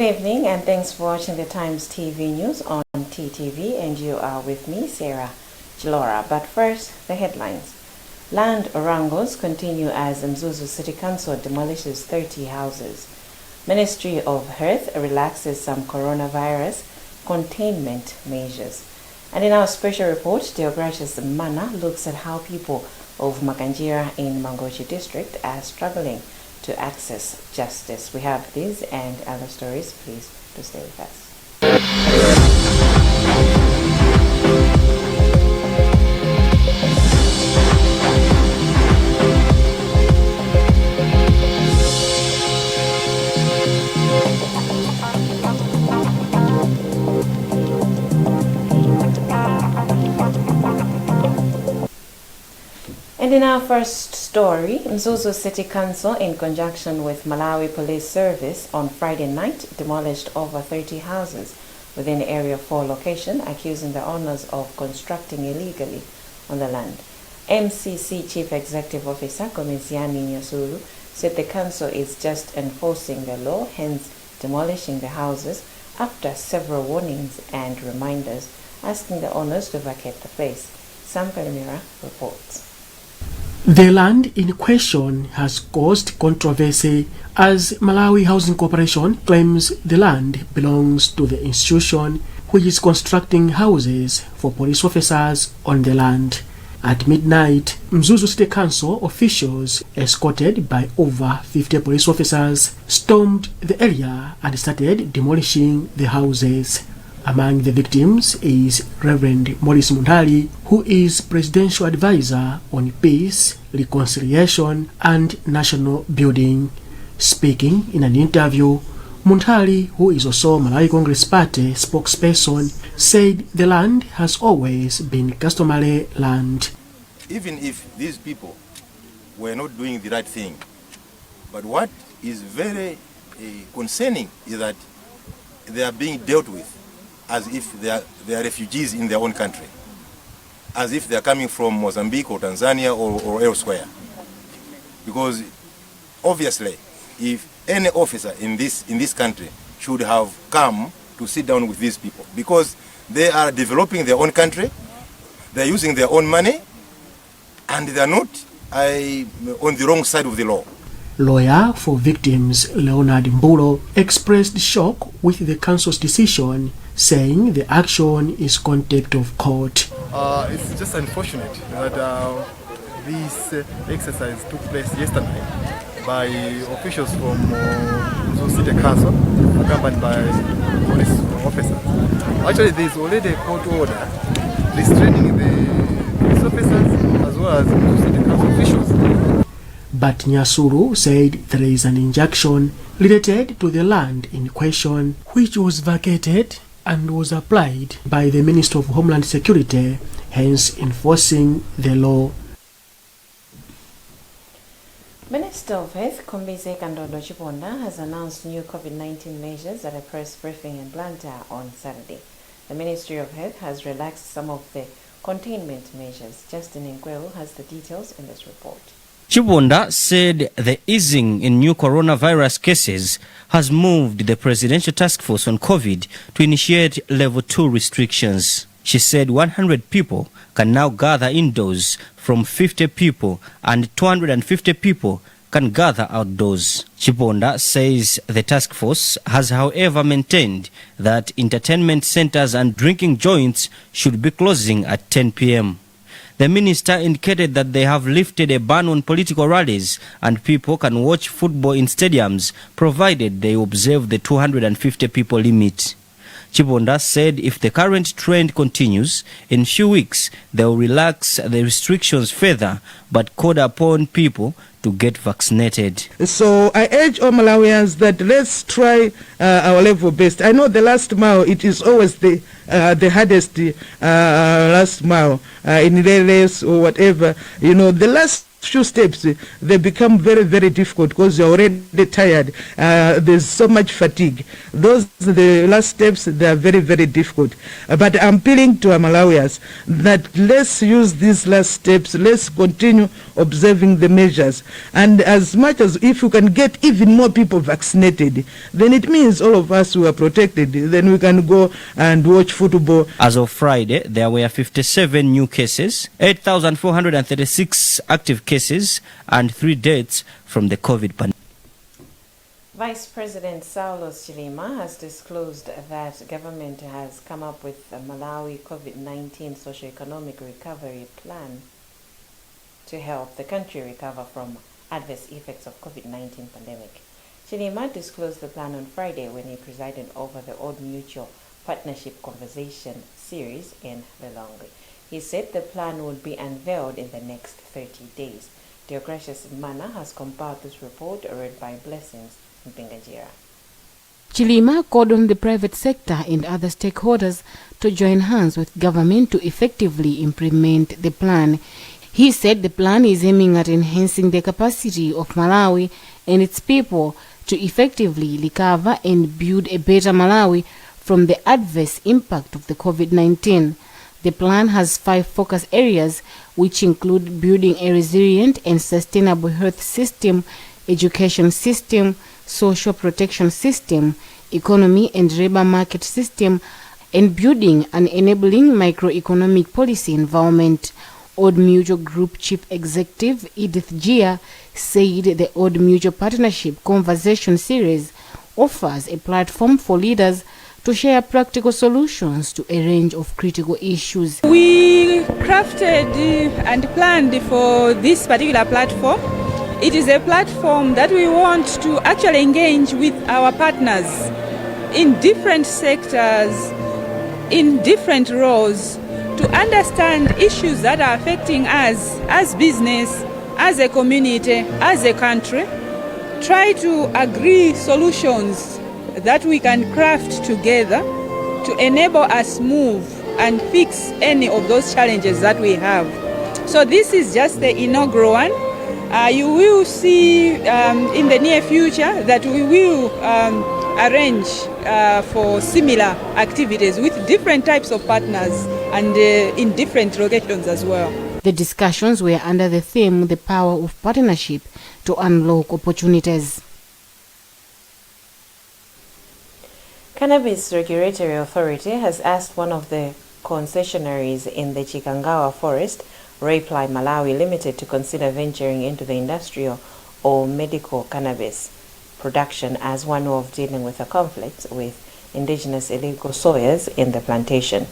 evening and thanks for watching the Times TV News on TTV, and you are with me, Sarah Chilora. But first, the headlines. Land wrangles continue as Mzuzu City Council demolishes 30 houses. Ministry of Health relaxes some coronavirus containment measures. And in our special report, Deogracious Mana looks at how people of Makanjira in Mangochi district are struggling to access justice. We have these and other stories. Please do stay with us. And in our first story, Mzuzu City Council, in conjunction with Malawi Police Service, on Friday night demolished over 30 houses within Area 4 location, accusing the owners of constructing illegally on the land. MCC Chief Executive Officer Komisiani Nyasulu said the council is just enforcing the law, hence demolishing the houses after several warnings and reminders, asking the owners to vacate the place. Sam Kalimira reports. The land in question has caused controversy as Malawi Housing Corporation claims the land belongs to the institution which is constructing houses for police officers on the land. At midnight, Mzuzu City Council officials, escorted by over 50 police officers, stormed the area and started demolishing the houses. Among the victims is Reverend Maurice Muntali, who is Presidential Advisor on Peace, Reconciliation and National Building. Speaking in an interview, Muntali, who is also Malawi Congress Party spokesperson, said the land has always been customary land. Even if these people were not doing the right thing, but what is very concerning is that they are being dealt with as if they are refugees in their own country, as if they are coming from Mozambique or Tanzania or elsewhere. Because obviously, if any officer in this country should have come to sit down with these people, because they are developing their own country, they are using their own money, and they are not on the wrong side of the law. Lawyer for victims Leonard Mbulo expressed shock with the council's decision, saying the action is contempt of court. It's just unfortunate that this exercise took place yesterday by officials from Mzuzu City Council, accompanied by police officers. Actually, there is already a court order restraining the police officers as well as Mzuzu City Council officials. But Nyasulu said there is an injunction related to the land in question, which was vacated and was applied by the Minister of Homeland Security, hence enforcing the law. Minister of Health Kombise Kandodo Chiponda has announced new COVID-19 measures at a press briefing in Blantyre on Saturday. The Ministry of Health has relaxed some of the containment measures. Justin Nkweu has the details in this report. Chiponda said the easing in new coronavirus cases has moved the Presidential Task Force on COVID to initiate Level 2 restrictions. She said 100 people can now gather indoors from 50 people and 250 people can gather outdoors. Chiponda says the task force has however maintained that entertainment centers and drinking joints should be closing at 10 p.m. The minister indicated that they have lifted a ban on political rallies and people can watch football in stadiums provided they observe the 250 people limit. Chiponda said if the current trend continues, in few weeks they will relax the restrictions further but called upon people to get vaccinated. So I urge all Malawians that let's try our level best. I know the last mile, it is always the hardest last mile in race or whatever. You know, the last few steps, they become very, very difficult because you're already tired. There's so much fatigue. The last steps, they are very, very difficult. But I'm appealing to our Malawians that let's use these last steps. Let's continue observing the measures. And as much as if you can get even more people vaccinated, then it means all of us who are protected. Then we can go and watch football. As of Friday, there were 57 new cases, 8,436 active cases, and 3 deaths from the COVID pandemic. Vice President Saulos Chilima has disclosed that government has come up with a Malawi COVID-19 socio-economic recovery plan to help the country recover from adverse effects of COVID-19 pandemic. Chilima disclosed the plan on Friday when he presided over the Old Mutual Partnership Conversation series in Lilongwe. He said the plan would be unveiled in the next 30 days. Deogratius Mana has compiled this report read by Blessings Mpingajira. Chilima called on the private sector and other stakeholders to join hands with government to effectively implement the plan. He said the plan is aiming at enhancing the capacity of Malawi and its people to effectively recover and build a better Malawi from the adverse impact of the COVID-19. The plan has 5 focus areas, which include building a resilient and sustainable health system, education system, social protection system, economy and labor market system, and building an enabling microeconomic policy environment. Old Mutual Group Chief Executive Edith Gia said the Old Mutual Partnership Conversation series offers a platform for leaders to share practical solutions to a range of critical issues. We crafted and planned for this particular platform. It is a platform that we want to actually engage with our partners in different sectors, in different roles, to understand issues that are affecting us as business, as a community, as a country, try to agree solutions that we can craft together to enable us move and fix any of those challenges that we have. So this is just the inaugural one. You will see in the near future that we will arrange for similar activities with different types of partners and in different locations as well. The discussions were under the theme, The Power of Partnership to Unlock Opportunities. Cannabis Regulatory Authority has asked one of the concessionaries in the Chikangawa forest, Reply Malawi Limited, to consider venturing into the industrial or medical cannabis production as one way of dealing with a conflict with indigenous illegal sowers in the plantation.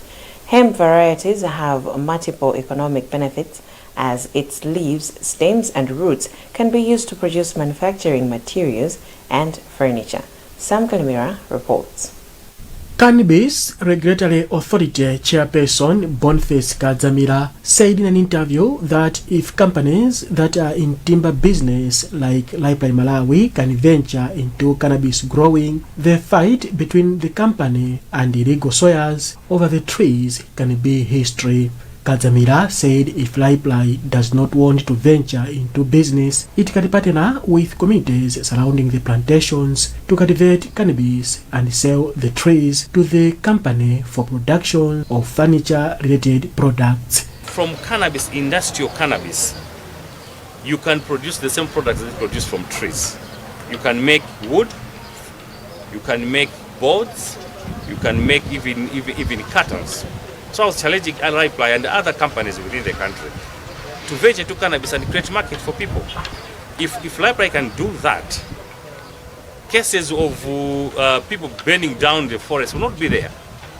Hemp varieties have multiple economic benefits as its leaves, stems and roots can be used to produce manufacturing materials and furniture. Sam Kalimira reports. Cannabis Regulatory Authority Chairperson Boniface Kadzamira said in an interview that if companies that are in timber business like Lifeline Malawi can venture into cannabis growing, the fight between the company and illegal sowers over the trees can be history. Kadzamira said if Lifeline does not want to venture into business, it can partner with communities surrounding the plantations to cultivate cannabis and sell the trees to the company for production of furniture-related products. From cannabis, industrial cannabis, you can produce the same products that are produced from trees. You can make wood, you can make boards, you can make even curtains. So I was challenging Lifeline and other companies within the country to venture into cannabis and create market for people. If Lifeline can do that, cases of people burning down the forest will not be there.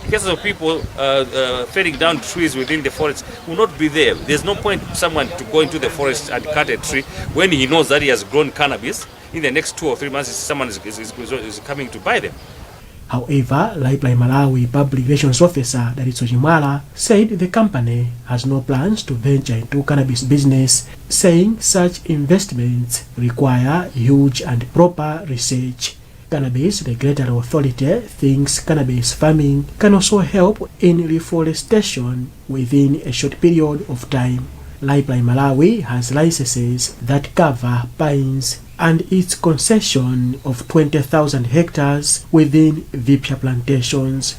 Cases of people felling down trees within the forest will not be there. There's no point someone to go into the forest and cut a tree when he knows that he has grown cannabis. In the next 2 or 3 months, someone is coming to buy them. However, Lifeline Malawi Public Relations Officer Daritso Chimwala said the company has no plans to venture into cannabis business, saying such investments require huge and proper research. Cannabis Regulatory Authority thinks cannabis farming can also help in reforestation within a short period of time. Lifeline Malawi has licenses that cover pines and its concession of 20,000 hectares within Vipya plantations.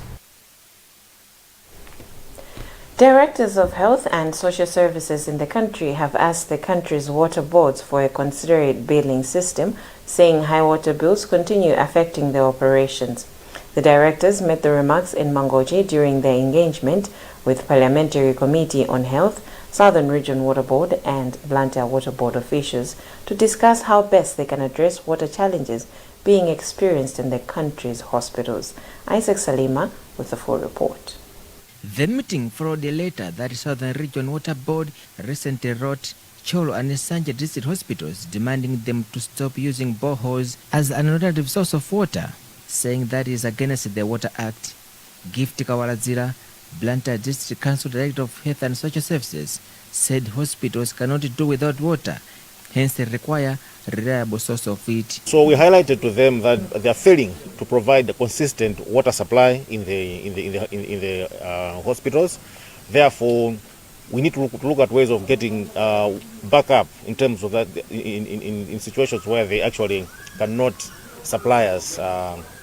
Directors of health and social services in the country have asked the country's water boards for a considerate billing system, saying high water bills continue affecting their operations. The directors made the remarks in Mangochi during their engagement with Parliamentary Committee on Health, Southern Region Water Board and Blantyre Water Board officials to discuss how best they can address water challenges being experienced in the country's hospitals. Isaac Salima with the full report. The meeting followed a letter that Southern Region Water Board recently wrote Cholo and Sanje district hospitals demanding them to stop using boreholes as an alternative source of water, saying that is against the Water Act. Gift Kawalazira, Blantyre District Council Director of Health and Social Services, said hospitals cannot do without water, hence they require a reliable source of it. So we highlighted to them that they are failing to provide a consistent water supply in the hospitals. Therefore, we need to look at ways of getting backup in terms of that in situations where they actually cannot supply us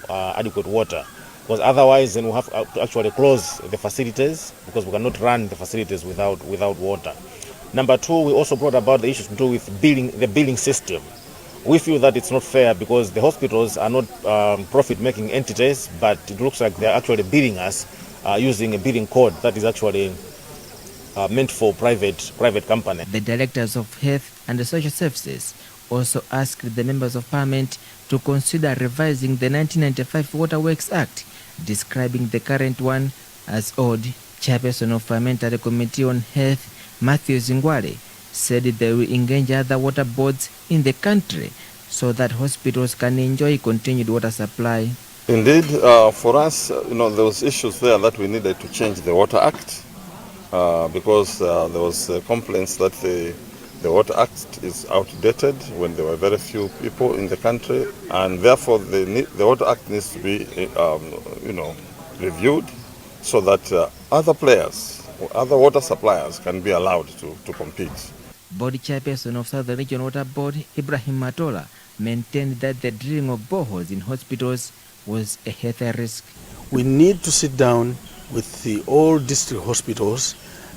adequate water. Because otherwise, then we have to actually close the facilities because we cannot run the facilities without water. Number two, we also brought about the issues to do with the billing system. We feel that it's not fair because the hospitals are not profit-making entities, but it looks like they're actually billing us using a billing code that is actually meant for private company. The directors of health and social services also asked the members of parliament to consider revising the 1995 Water Works Act, describing the current one as odd. Chairperson of Parliamentary Committee on Health, Matthew Zingwale, said they will engage other water boards in the country so that hospitals can enjoy continued water supply. Indeed, for us, there was issues there that we needed to change the Water Act because there was complaints that the Water Act is outdated when there were very few people in the country, and therefore the Water Act needs to be, reviewed so that other players, other water suppliers can be allowed to compete. Board chairperson of Southern Region Water Board, Ibrahim Matola, maintained that the drilling of boreholes in hospitals was a health risk. We need to sit down with the all district hospitals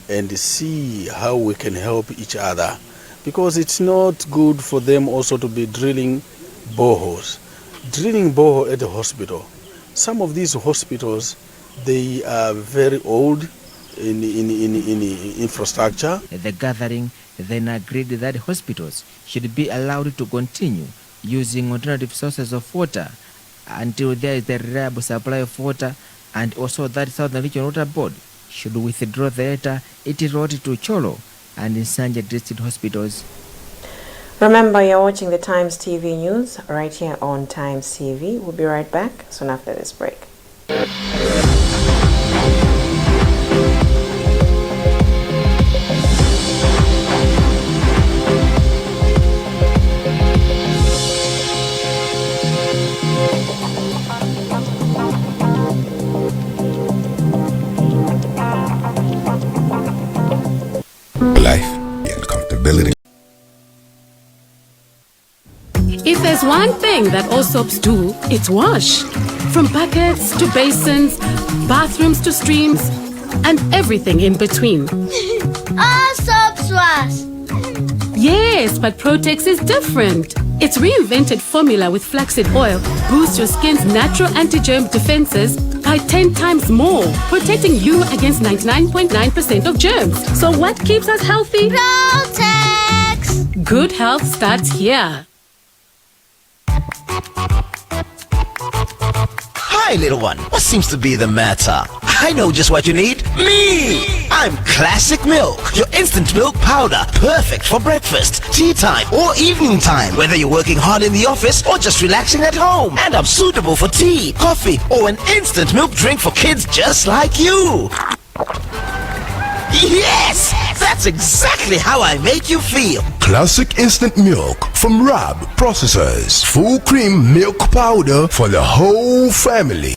and see how we can help each other, because it's not good for them also to be drilling boreholes. Drilling borehole at the hospital. Some of these hospitals, they are very old in infrastructure. The gathering then agreed that hospitals should be allowed to continue using alternative sources of water until there is a reliable supply of water, and also that Southern Region Water Board should withdraw the letter it wrote to Cholo and Sanje district hospitals. Remember, you're watching the Times TV news right here on Times TV. We'll be right back soon after this break. Life and comfortability. If there's one thing that all soaps do, it's wash. From buckets to basins, bathrooms to streams, and everything in between. All soaps wash. Yes, but Protex is different. Its reinvented formula with flaxseed oil boosts your skin's natural anti-germ defenses by 10 times more, protecting you against 99.9% of germs. So what keeps us healthy? Protex! Good health starts here. Hi, little one. What seems to be the matter? I know just what you need. Me! I'm Classic Milk, your instant milk powder. Perfect for breakfast, tea time, or evening time. Whether you're working hard in the office or just relaxing at home. And I'm suitable for tea, coffee, or an instant milk drink for kids just like you. Yes! That's exactly how I make you feel. Classic instant milk from Rab Processors. Full cream milk powder for the whole family.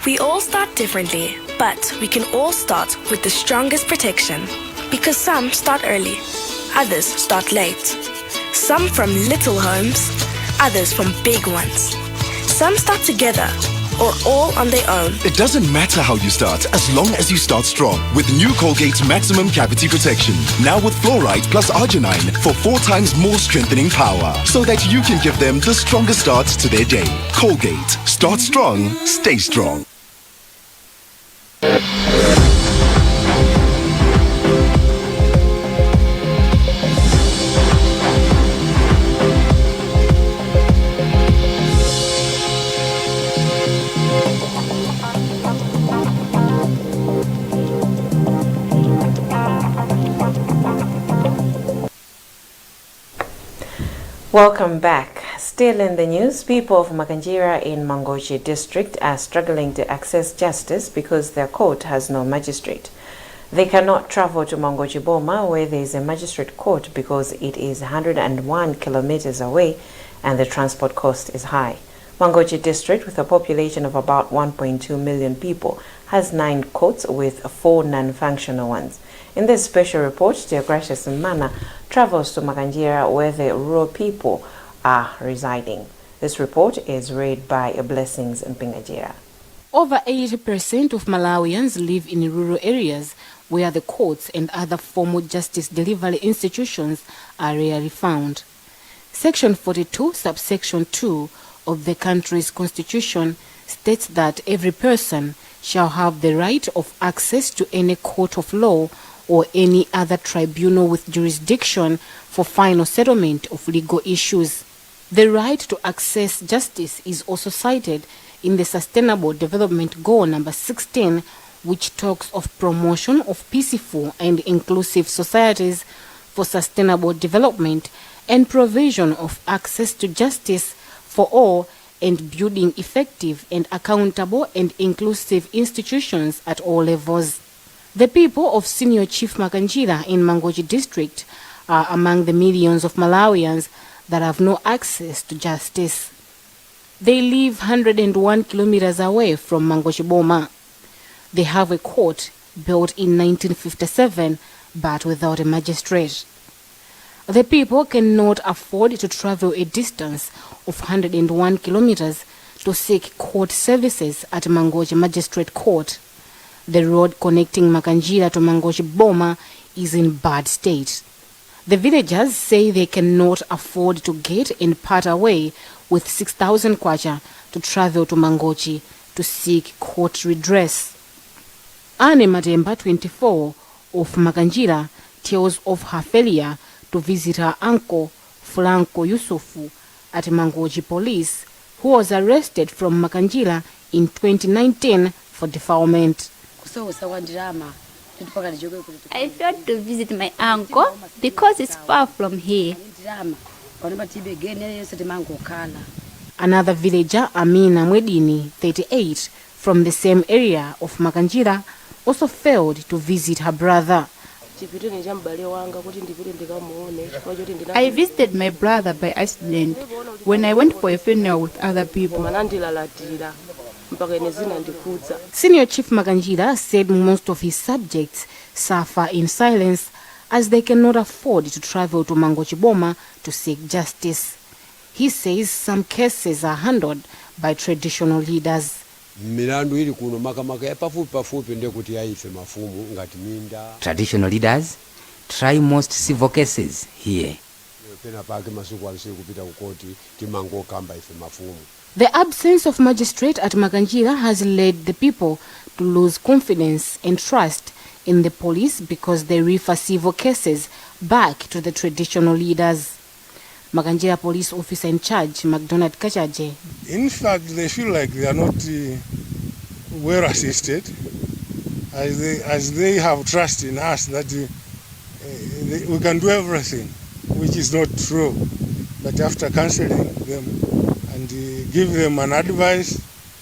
We all start differently, but we can all start with the strongest protection. Because some start early, others start late. Some from little homes, others from big ones. Some start together or all on their own. It doesn't matter how you start, as long as you start strong. With new Colgate Maximum Cavity Protection. Now with fluoride plus arginine for 4 times more strengthening power. So that you can give them the strongest start to their day. Colgate. Start strong. Stay strong. Welcome back. Still in the news, people of Makanjira in Mangochi district are struggling to access justice because their court has no magistrate. They cannot travel to Mangochi Boma where there is a magistrate court because it is 101 kilometers away and the transport cost is high. Mangochi district, with a population of about 1.2 million people, has 9 courts with 4 non-functional ones. In this special report, Theogracious Mana travels to Makanjira where the rural people are residing. This report is read by Blessings Mpingajira. Over 80% of Malawians live in rural areas where the courts and other formal justice delivery institutions are rarely found. Section 42, subsection 2 of the country's constitution states that every person shall have the right of access to any court of law or any other tribunal with jurisdiction for final settlement of legal issues. The right to access justice is also cited in the Sustainable Development Goal number 16, which talks of promotion of peaceful and inclusive societies for sustainable development and provision of access to justice for all and building effective and accountable and inclusive institutions at all levels. The people of Senior Chief Makanjira in Mangochi district are among the millions of Malawians that have no access to justice. They live 101 kilometers away from Mangochi Boma. They have a court built in 1957 but without a magistrate. The people cannot afford to travel a distance of 101 kilometers to seek court services at Mangochi Magistrate Court. The road connecting Makanjira to Mangochi Boma is in bad state. The villagers say they cannot afford to get and part away with 6,000 kwacha to travel to Mangochi to seek court redress. Anne Matemba, 24, of Makanjira, tells of her failure to visit her uncle, Franco Yusufu, at Mangochi Police, who was arrested from Makanjira in 2019 for defilement. I failed to visit my uncle because it's far from here. Another villager, Amina Mwedini, 38, from the same area of Makanjira, also failed to visit her brother. I visited my brother by accident when I went for a funeral with other people. Senior Chief Makanjira said most of his subjects suffer in silence as they cannot afford to travel to Mangochi Boma to seek justice. He says some cases are handled by traditional leaders. Traditional leaders try most civil cases here. The absence of magistrate at Makanjira has led the people to lose confidence and trust in the police because they refer civil cases back to the traditional leaders. Makanjira police officer in charge, McDonald Kachaje. In fact, they feel like they are not well assisted, as they have trust in us that we can do everything, which is not true. But after counseling them and give them an advice,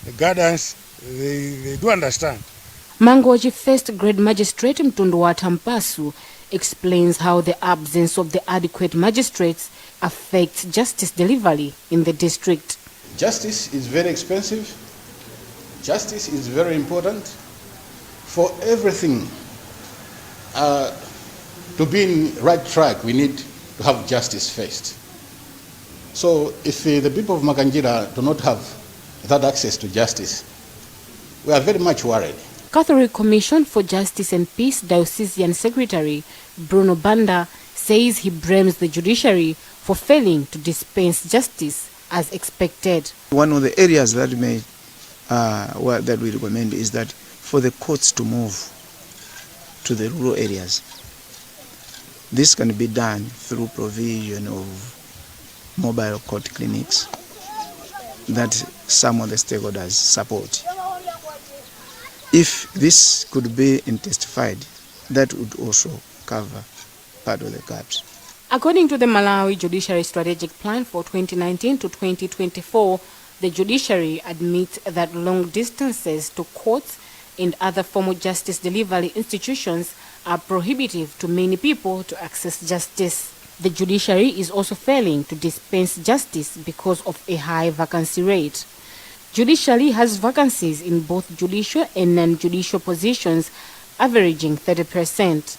a guidance, they do understand. Mangochi First Grade Magistrate Mtunduwata Mpasu explains how the absence of the adequate magistrates affects justice delivery in the district. Justice is very expensive. Justice is very important for everything. to be in right track, we need to have justice first. So if the people of Makanjira do not have that access to justice, we are very much worried. Catholic Commission for Justice and Peace Diocesan Secretary Bruno Banda says he blames the judiciary for failing to dispense justice as expected. One of the areas that that we recommend is that for the courts to move to the rural areas. This can be done through provision of mobile court clinics that some of the stakeholders support. If this could be intensified, that would also cover part of the gaps. According to the Malawi Judiciary Strategic Plan for 2019 to 2024, the judiciary admits that long distances to courts and other formal justice delivery institutions are prohibitive to many people to access justice. The judiciary is also failing to dispense justice because of a high vacancy rate. Judiciary has vacancies in both judicial and non-judicial positions, averaging 30%.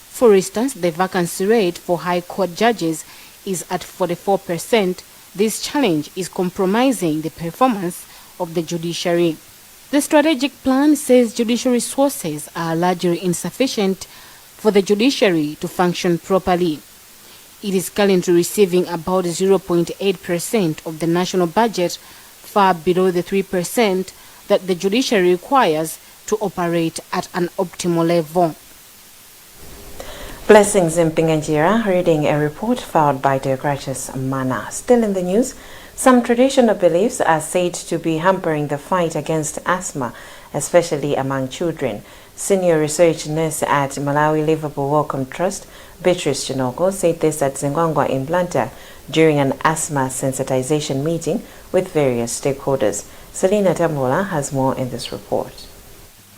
For instance, the vacancy rate for High Court judges is at 44%. This challenge is compromising the performance of the judiciary. The strategic plan says judicial resources are largely insufficient for the judiciary to function properly. It is currently receiving about 0.8% of the national budget, far below the 3% that the judiciary requires to operate at an optimal level. Blessings in Pinganjira, reading a report filed by Deogratius Mana. Still in the news, some traditional beliefs are said to be hampering the fight against asthma, especially among children. Senior research nurse at Malawi Liverpool Wellcome Trust, Beatrice Chinoko, said this at Zingwangwa in Blantyre during an asthma sensitization meeting with various stakeholders. Selina Tambola has more in this report.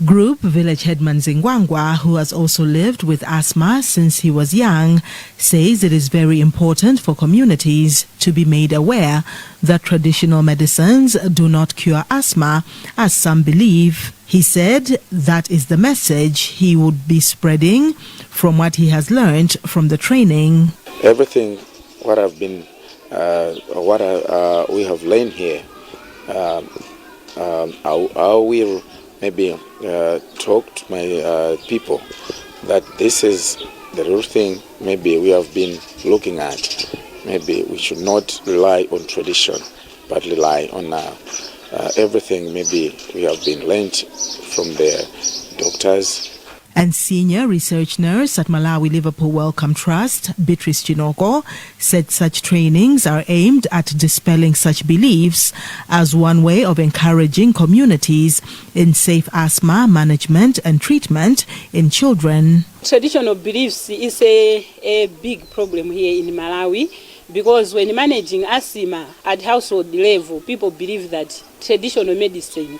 Group village headman Zingwangwa, who has also lived with asthma since he was young, says it is very important for communities to be made aware that traditional medicines do not cure asthma, as some believe. He said that is the message he would be spreading from what he has learned from the training. Everything what I've been, we have learned here, I will maybe talk to my people that this is the real thing maybe we have been looking at. Maybe we should not rely on tradition, but rely on everything maybe we have been learned from the doctors. And senior research nurse at Malawi Liverpool Wellcome Trust, Beatrice Chinoko, said such trainings are aimed at dispelling such beliefs as one way of encouraging communities in safe asthma management and treatment in children. Traditional beliefs is a big problem here in Malawi, because when managing asthma at household level, people believe that traditional medicine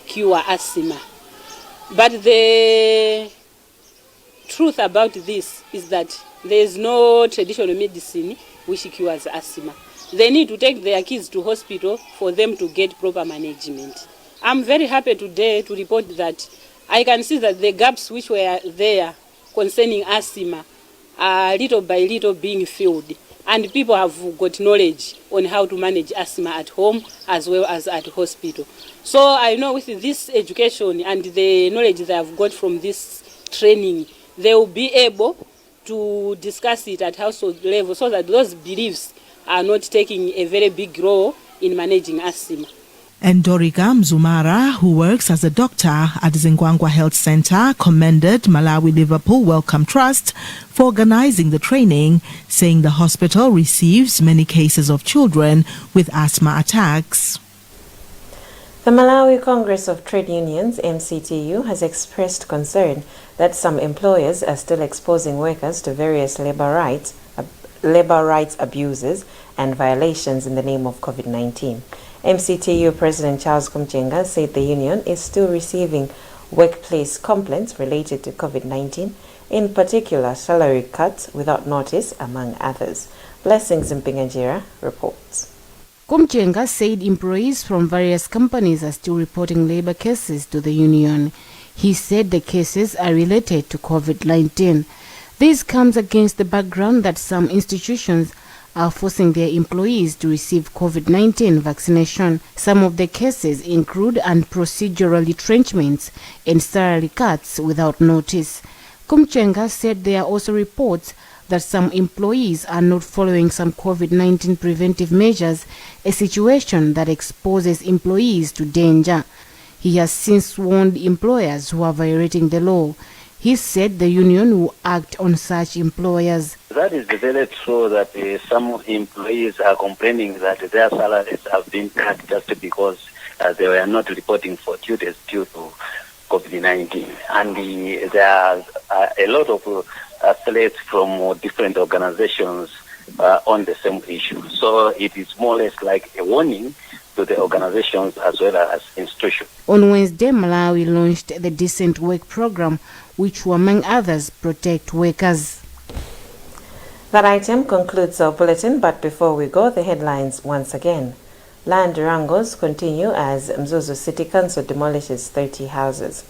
cure asthma. But the truth about this is that there is no traditional medicine which cures asthma. They need to take their kids to hospital for them to get proper management. I'm very happy today to report that I can see that the gaps which were there concerning asthma are little by little being filled. And people have got knowledge on how to manage asthma at home as well as at hospital. So I know with this education and the knowledge they have got from this training, they will be able to discuss it at household level so that those beliefs are not taking a very big role in managing asthma. And Dorika Mzumara, who works as a doctor at Zingwangwa Health Center, commended Malawi Liverpool Wellcome Trust for organizing the training, saying the hospital receives many cases of children with asthma attacks. The Malawi Congress of Trade Unions, MCTU, has expressed concern that some employers are still exposing workers to various labor rights abuses and violations in the name of COVID-19. MCTU President Charles Kumchenga said the union is still receiving workplace complaints related to COVID-19, in particular salary cuts without notice, among others. Blessings in Pinganjira reports. Kumchenga said employees from various companies are still reporting labor cases to the union. He said the cases are related to COVID-19. This comes against the background that some institutions are forcing their employees to receive COVID-19 vaccination. Some of the cases include procedural retrenchments and salary cuts without notice. Kumchenga said there are also reports that some employees are not following some COVID-19 preventive measures, a situation that exposes employees to danger. He has since warned employers who are violating the law. He said the union will act on such employers. That is very true that some employees are complaining that their salaries have been cut just because they were not reporting for duties due to COVID-19. And there are a lot of athletes from different organizations on the same issue. So it is more or less like a warning to the organizations as well as institutions. On Wednesday, Malawi launched the Decent Work program, which will, among others, protect workers. That item concludes our bulletin, but before we go, the headlines once again. Land wrangles continue as Mzuzu City Council demolishes 30 houses.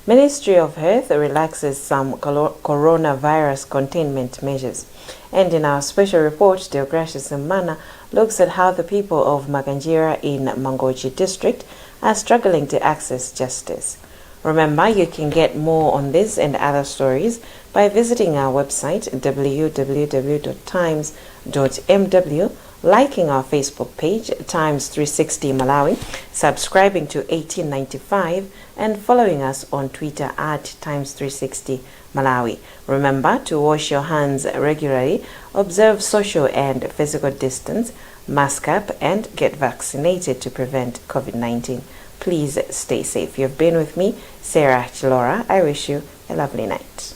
Ministry of Health relaxes some coronavirus containment measures. And in our special report, Deogracious Mmana looks at how the people of Maganjira in Mangochi district are struggling to access justice. Remember, you can get more on this and other stories by visiting our website www.times.mw, liking our Facebook page, Times 360 Malawi, subscribing to 1895, and following us on Twitter at Times 360 Malawi. Remember to wash your hands regularly, observe social and physical distance, mask up, and get vaccinated to prevent COVID-19. Please stay safe. You've been with me, Sarah Chilora. I wish you a lovely night.